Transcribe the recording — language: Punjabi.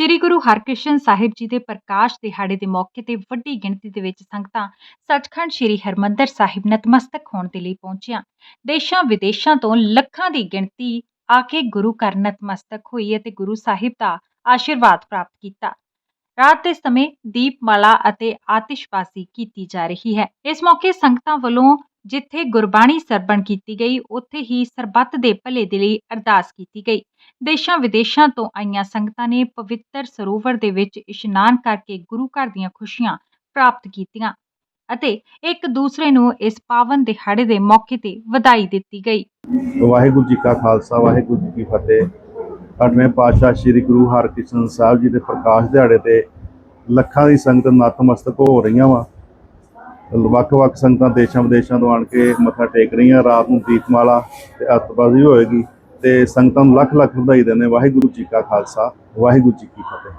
ਸ਼੍ਰੀ ਗੁਰੂ ਹਰਕ੍ਰਿਸ਼ਨ ਸਾਹਿਬ ਜੀ ਦੇ ਪ੍ਰਕਾਸ਼ ਦਿਹਾੜੇ ਦੇ ਮੌਕੇ ਤੇ ਵੱਡੀ ਗਿਣਤੀ ਦੇ ਵਿੱਚ ਸੰਗਤਾਂ ਸੱਚਖੰਡ ਸ਼੍ਰੀ ਹਰਿਮੰਦਰ ਸਾਹਿਬ ਨਤਮਸਤਕ ਹੋਣ ਦੇ ਲਈ ਪਹੁੰਚੀਆਂ। ਦੇਸ਼ਾਂ ਵਿਦੇਸ਼ਾਂ ਤੋਂ ਲੱਖਾਂ ਦੀ ਗਿਣਤੀ ਆ ਕੇ ਗੁਰੂ ਘਰ ਨਤਮਸਤਕ ਹੋਈ ਅਤੇ ਗੁਰੂ ਸਾਹਿਬ ਦਾ ਆਸ਼ੀਰਵਾਦ ਪ੍ਰਾਪਤ ਕੀਤਾ। ਰਾਤ ਦੇ ਸਮੇਂ ਦੀਪਮਾਲਾ ਅਤੇ ਆਤਿਸ਼ਬਾਜ਼ੀ ਕੀਤੀ ਜਾ ਰਹੀ ਹੈ। ਇਸ ਮੌਕੇ ਸੰਗਤਾਂ ਵੱਲੋਂ ਜਿੱਥੇ ਗੁਰਬਾਣੀ ਸਰਵਣ ਕੀਤੀ ਗਈ, ਉੱਥੇ ਹੀ ਸਰਬੱਤ ਦੇ ਭਲੇ ਦੇ ਲਈ ਅਰਦਾਸ ਕੀਤੀ ਗਈ। ਦੇਸ਼ਾਂ ਵਿਦੇਸ਼ਾਂ ਤੋਂ ਆਈਆਂ ਸੰਗਤਾਂ ਨੇ ਪਵਿੱਤਰ ਸਰੋਵਰ ਦੇ ਵਿੱਚ ਇਸ਼ਨਾਨ ਕਰਕੇ ਗੁਰੂ ਘਰ ਦੀਆਂ ਖੁਸ਼ੀਆਂ ਪ੍ਰਾਪਤ ਕੀਤੀਆਂ ਅਤੇ ਇੱਕ ਦੂਸਰੇ ਨੂੰ ਇਸ ਪਾਵਨ ਦਿਹਾੜੇ ਦੇ ਮੌਕੇ ਤੇ ਵਧਾਈ ਦਿੱਤੀ ਗਈ। ਵਾਹਿਗੁਰੂ ਜੀ ਕਾ ਖਾਲਸਾ, ਵਾਹਿਗੁਰੂ ਜੀ ਕੀ ਫਤਿਹ। 8ਵੇਂ ਪਾਤਸ਼ਾਹ ਸ਼੍ਰੀ ਗੁਰੂ ਹਰਕ੍ਰਿਸ਼ਨ ਸਾਹਿਬ ਜੀ ਦੇ ਪ੍ਰਕਾਸ਼ ਦਿਹਾੜੇ ਤੇ ਲੱਖਾਂ ਦੀ ਸੰਗਤ ਨਤਮਸਤਕ ਹੋ ਰਹੀਆਂ ਵਾ। ਵੱਖ-ਵੱਖ ਸੰਗਤਾਂ ਦੇਸ਼ਾਂ ਵਿਦੇਸ਼ਾਂ ਤੋਂ ਆਣ ਕੇ ਮੱਥਾ ਟੇਕ ਰਹੀਆਂ। ਰਾਤ ਨੂੰ ਦੀਪਮਾਲਾ ਤੇ ਆਤਿਸ਼ਬਾਜ਼ੀ ਹੋਏਗੀ ਤੇ ਸੰਗਤਾਂ ਨੂੰ ਲੱਖ ਲੱਖ ਵਧਾਈ ਦਿੰਦੇ। ਵਾਹਿਗੁਰੂ ਜੀ ਕਾ ਖਾਲਸਾ, ਵਾਹਿਗੁਰੂ ਜੀ ਕੀ ਫਤਿਹ।